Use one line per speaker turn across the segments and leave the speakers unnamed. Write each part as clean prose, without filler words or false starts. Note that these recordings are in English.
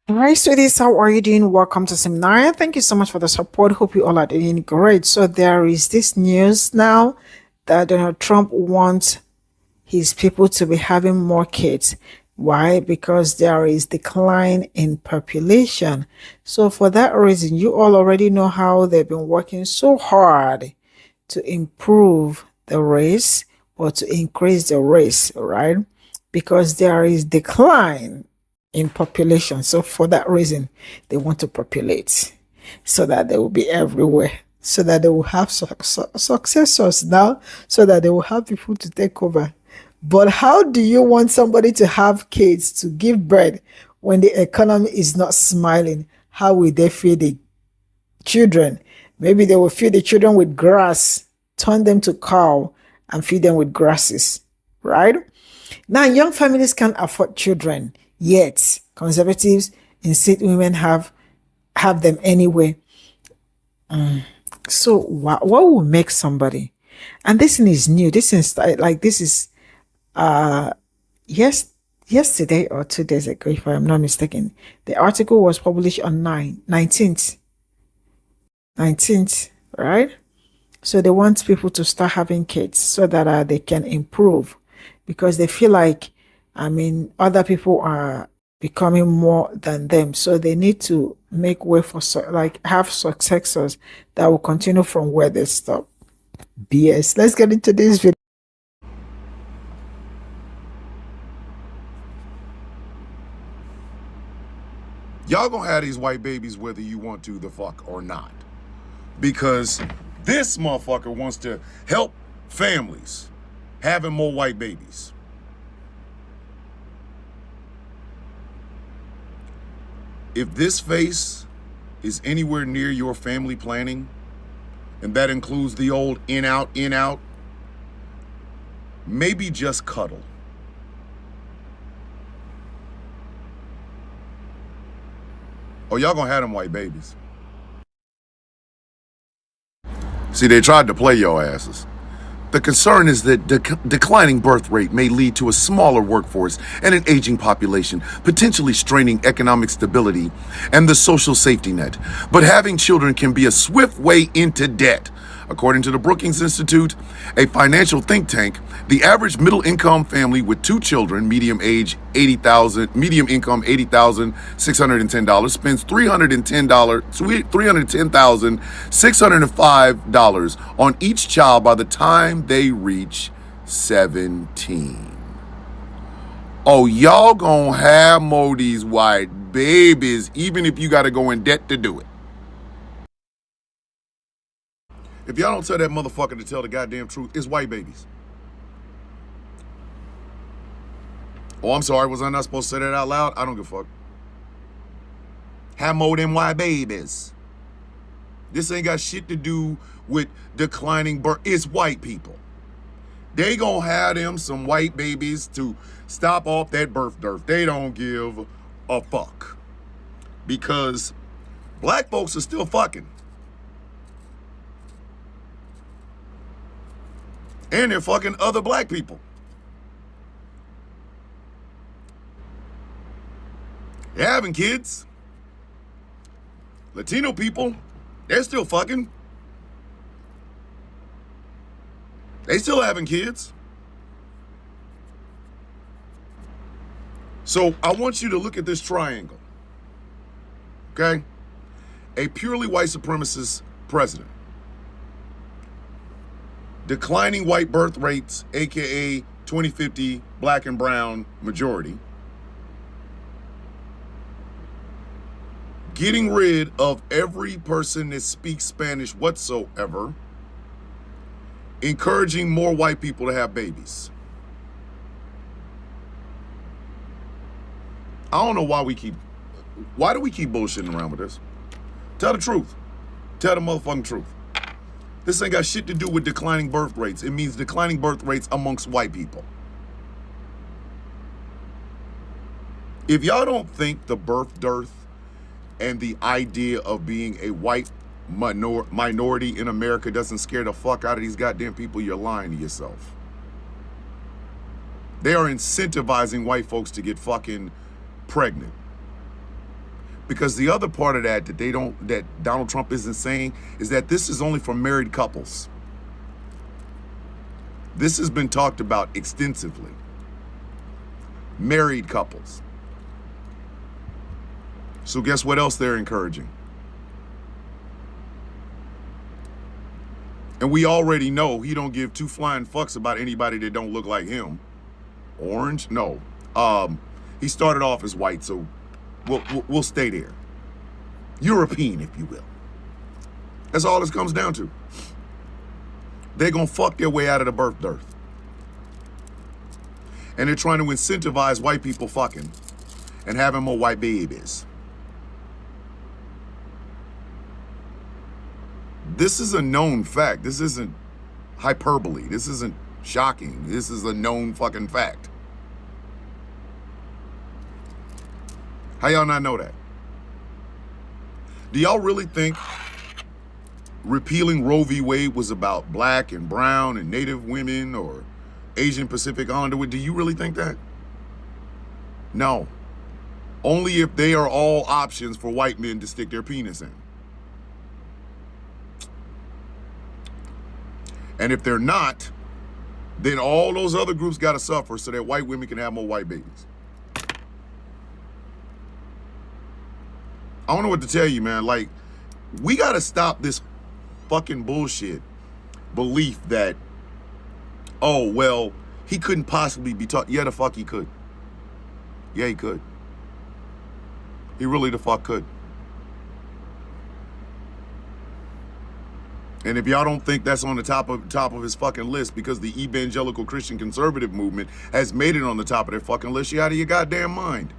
Hi, sweeties. How are you doing? Welcome to Seminar. Thank you so much for the support. Hope you all are doing great. So, there is this news now that Donald Trump wants his people to be having more kids. Why? Because there is decline in population. So, for that reason, you all already know how they've been working so hard to improve the race or to increase the race, right? Because there is decline in population. So for that reason, they want to populate so that they will be everywhere, so that they will have successors now, so that they will have people to take over. But how do you want somebody to have kids to give birth when the economy is not smiling? How will they feed the children? Maybe they will feed the children with grass, turn them to cow, and feed them with grasses, right? Now, young families can't afford children, yet conservatives insist women have them anyway. So, what will make somebody? And this thing is new. This is like this is yes yesterday or 2 days ago, if I'm not mistaken. The article was published on 19th, right? So they want people to start having kids so that they can improve because they feel like, I mean, other people are becoming more than them. So they need to make way for, like, have successors that will continue from where they stop. BS. Let's get into this video.
Y'all gonna have these white babies whether you want to the fuck or not. Because this motherfucker wants to help families having more white babies. If this face is anywhere near your family planning, and that includes the old in out, maybe just cuddle. Or y'all gonna have them white babies. See, they tried to play your asses. The concern is that declining birth rate may lead to a smaller workforce and an aging population, potentially straining economic stability and the social safety net. But having children can be a swift way into debt. According to the Brookings Institute, a financial think tank, the average middle-income family with 2 children, medium income $80,610, spends $310,605 on each child by the time they reach 17. Oh, y'all gonna have more of these white babies, even if you gotta go in debt to do it. If y'all don't tell that motherfucker to tell the goddamn truth, it's white babies. Oh, I'm sorry, was I not supposed to say that out loud? I don't give a fuck. Have more than white babies. This ain't got shit to do with declining birth. It's white people. They gonna have them some white babies to stop off that birth dearth. They don't give a fuck. Because black folks are still fucking. And they're fucking other black people. They're having kids. Latino people, they're still fucking. They still having kids. So I want you to look at this triangle. Okay? A purely white supremacist president. Declining white birth rates, aka 2050 black and brown majority. Getting rid of every person that speaks Spanish whatsoever. Encouraging more white people to have babies. I don't know why do we keep bullshitting around with this? Tell the truth. Tell the motherfucking truth. This ain't got shit to do with declining birth rates. It means declining birth rates amongst white people. If y'all don't think the birth dearth and the idea of being a white minority in America doesn't scare the fuck out of these goddamn people, you're lying to yourself. They are incentivizing white folks to get fucking pregnant. Because the other part of that that Donald Trump isn't saying is that this is only for married couples. This has been talked about extensively. Married couples. So guess what else they're encouraging? And we already know he don't give two flying fucks about anybody that don't look like him. Orange? No. He started off as white, so we'll stay there. European, if you will. That's all this comes down to. They're going to fuck their way out of the birth dearth. And they're trying to incentivize white people fucking and having more white babies. This is a known fact. This isn't hyperbole. This isn't shocking. This is a known fucking fact. How y'all not know that? Do y'all really think repealing Roe v. Wade was about black and brown and native women or Asian Pacific Islander? Do you really think that? No. Only if they are all options for white men to stick their penis in. And if they're not, then all those other groups got to suffer so that white women can have more white babies. I don't know what to tell you, man. Like, we got to stop this fucking bullshit belief that, oh, well, he couldn't possibly be taught. Yeah, the fuck he could. Yeah, he could. He really the fuck could. And if y'all don't think that's on the top of his fucking list because the evangelical Christian conservative movement has made it on the top of their fucking list, you out of your goddamn mind.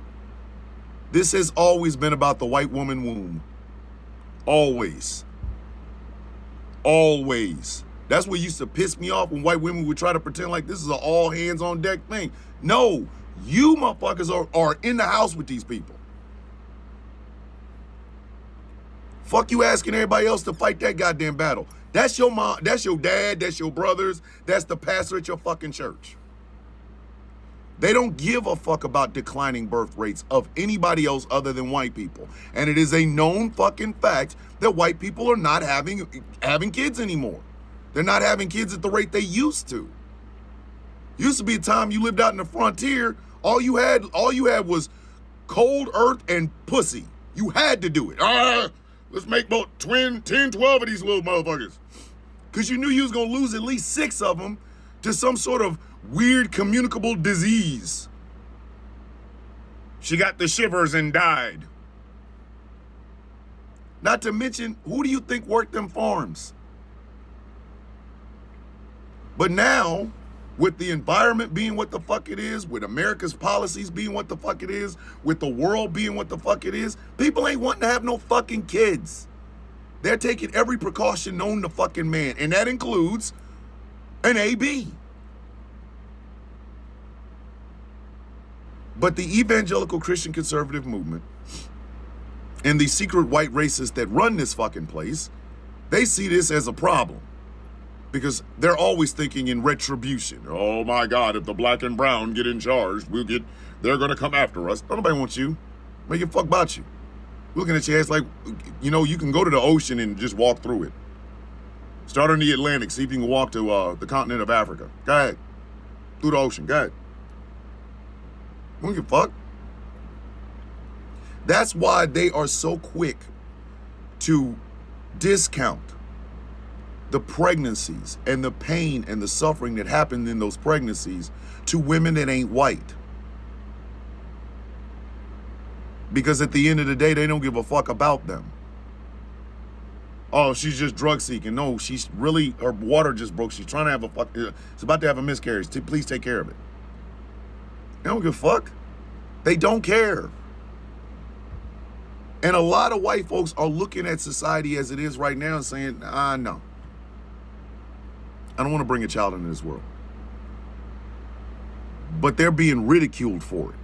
This has always been about the white woman womb. Always. Always. That's what used to piss me off when white women would try to pretend like this is an all hands on deck thing. No, you motherfuckers are in the house with these people. Fuck you asking everybody else to fight that goddamn battle. That's your mom, that's your dad, that's your brothers, that's the pastor at your fucking church. They don't give a fuck about declining birth rates of anybody else other than white people. And it is a known fucking fact that white people are not having kids anymore. They're not having kids at the rate they used to. Used to be a time you lived out in the frontier, all you had was cold earth and pussy. You had to do it. Let's make about 10, 12 of these little motherfuckers. Because you knew you was going to lose at least 6 of them to some sort of weird communicable disease. She got the shivers and died. Not to mention, who do you think worked them farms? But now, with the environment being what the fuck it is, with America's policies being what the fuck it is, with the world being what the fuck it is, people ain't wanting to have no fucking kids. They're taking every precaution known to fucking man, and that includes an AB. But the evangelical Christian conservative movement and the secret white racists that run this fucking place, they see this as a problem. Because they're always thinking in retribution. Oh my God, if the black and brown get in charge, they're gonna come after us. Nobody wants you. Make a fuck about you. Looking at your ass like, you can go to the ocean and just walk through it. Start on the Atlantic, see if you can walk to the continent of Africa. Go ahead. Through the ocean, go ahead. Don't give a fuck. That's why they are so quick to discount the pregnancies and the pain and the suffering that happened in those pregnancies to women that ain't white. Because at the end of the day, they don't give a fuck about them. Oh, she's just drug seeking. No, she's really, her water just broke. She's trying to have it's about to have a miscarriage. Please take care of it. They don't give a fuck. They don't care. And a lot of white folks are looking at society as it is right now and saying, no. I don't want to bring a child into this world. But they're being ridiculed for it.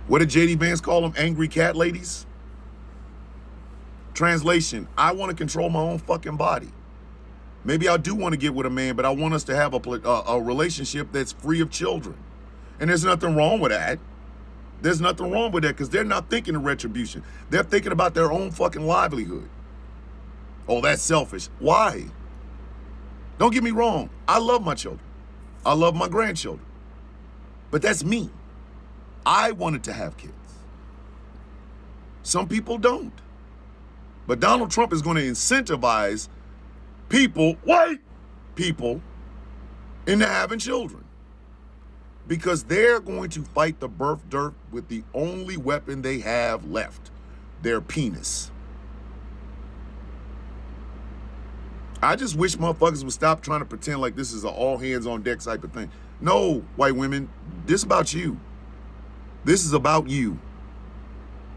What did J.D. Vance call them? Angry cat ladies? Translation, I want to control my own fucking body. Maybe I do want to get with a man, but I want us to have a relationship that's free of children. And there's nothing wrong with that. There's nothing wrong with that because they're not thinking of retribution. They're thinking about their own fucking livelihood. Oh, that's selfish. Why? Don't get me wrong. I love my children. I love my grandchildren. But that's me. I wanted to have kids. Some people don't. But Donald Trump is going to incentivize people, white people, into having children. Because they're going to fight the birth dearth with the only weapon they have left, their penis. I just wish motherfuckers would stop trying to pretend like this is an all hands on deck type of thing. No, white women, this is about you. This is about you.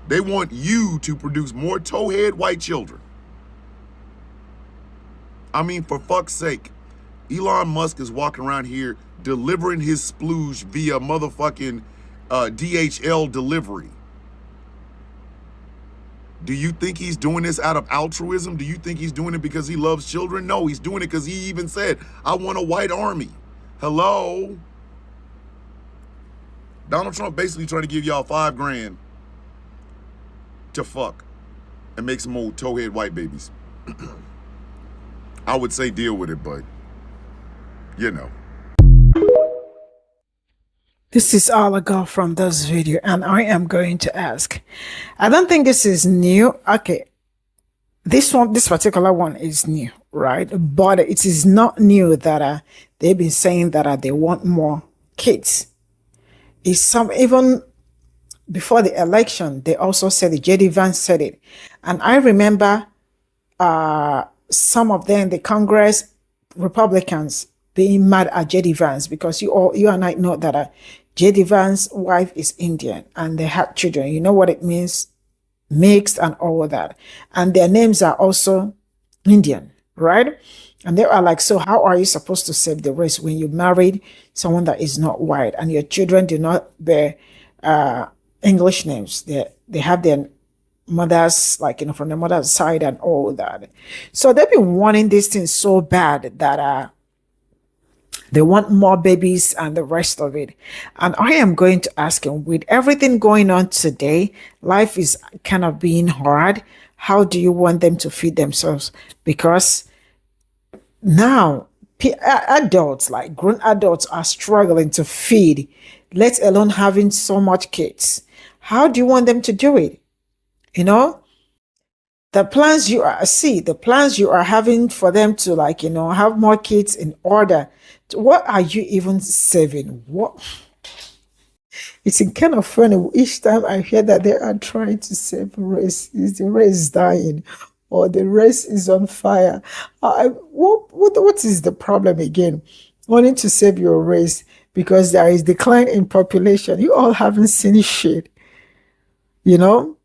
They want you to produce more towhead white children. I mean, for fuck's sake, Elon Musk is walking around here delivering his splooge via motherfucking DHL delivery. Do you think he's doing this out of altruism? Do you think he's doing it because he loves children? No, he's doing it because he even said, I want a white army. Hello? Donald Trump basically trying to give y'all $5,000 to fuck and make some old towhead white babies. I would say deal with it, but you know.
This is all I got from this video, and I am going to ask. I don't think this is new. Okay, this particular one is new, right? But it is not new that they've been saying that they want more kids. It's some even before the election, they also said it. JD Vance said it, and I remember some of them, the Congress Republicans, being mad at JD Vance because you and I know that JD Vance's wife is Indian and they have children. You know what it means, mixed and all of that, and their names are also Indian, right? And they are like, so how are you supposed to save the race when you married someone that is not white and your children do not bear English names? They have their mothers, like, you know, from the mother's side and all that. So they've been wanting these things so bad that they want more babies and the rest of it. And I am going to ask him, with everything going on today, life is kind of being hard. How do you want them to feed themselves? Because now adults, like grown adults, are struggling to feed, let alone having so much kids. How do you want them to do it? You know, the plans you are having for them to, like, you know, have more kids in order. What are you even saving? What? It's kind of funny. Each time I hear that they are trying to save the race, is the race dying or the race is on fire? What is the problem again? Wanting to save your race because there is decline in population. You all haven't seen shit, you know.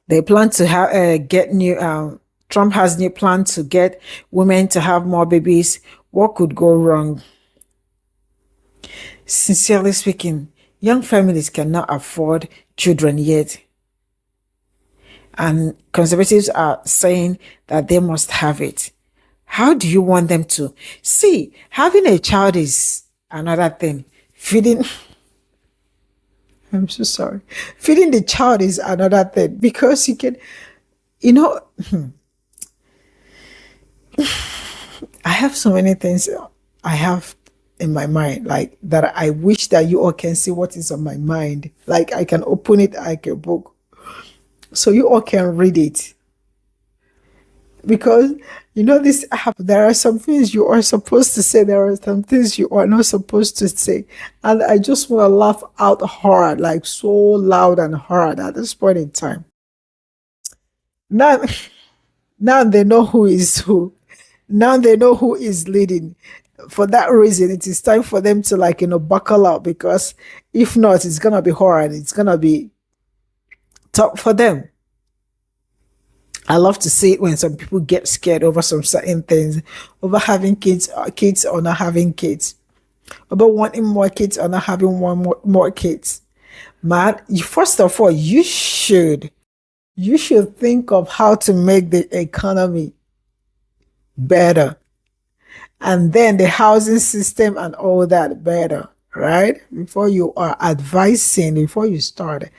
They plan to get new. Trump has new plan to get women to have more babies. What could go wrong? Sincerely speaking, young families cannot afford children yet, and conservatives are saying that they must have it. How do you want them to see? Having a child is another thing. Feeding. I'm so sorry. Feeding the child is another thing because you can, you know, I have so many things I have in my mind, like that I wish that you all can see what is on my mind. Like I can open it like a book so you all can read it. Because, you know, this app, there are some things you are supposed to say, there are some things you are not supposed to say. And I just want to laugh out hard, like so loud and hard at this point in time. Now they know who is who. Now they know who is leading. For that reason, it is time for them to, like, you know, buckle up, because if not, it's going to be hard. It's going to be tough for them. I love to see it when some people get scared over some certain things, over having kids or not having kids, about wanting more kids or not having more kids. Man, first of all, you should think of how to make the economy better, and then the housing system and all that better, right? Before you are advising, before you start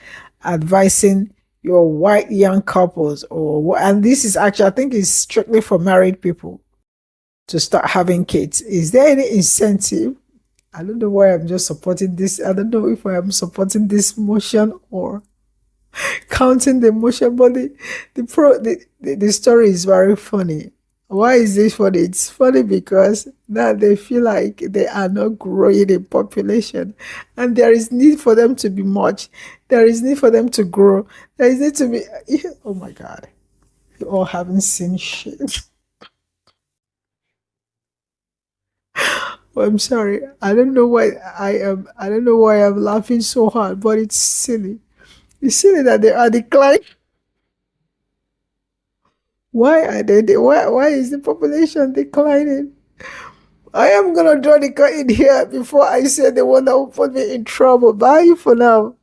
advising your white young couples, and this is actually, I think it's strictly for married people to start having kids. Is there any incentive? I don't know why I'm just supporting this. I don't know if I am supporting this motion or counting the motion, but the story is very funny. Why is this funny? It's funny because now they feel like they are not growing in population, and there is need for them to be much. There is need for them to grow. There is need to be. Oh my God, you all haven't seen shit. Oh, I'm sorry. I don't know why I am. I don't know why I'm laughing so hard, but it's silly. It's silly that they are declining. Why are they? Why is the population declining? I am gonna draw the curtain here before I say the one that will put me in trouble. Bye for now.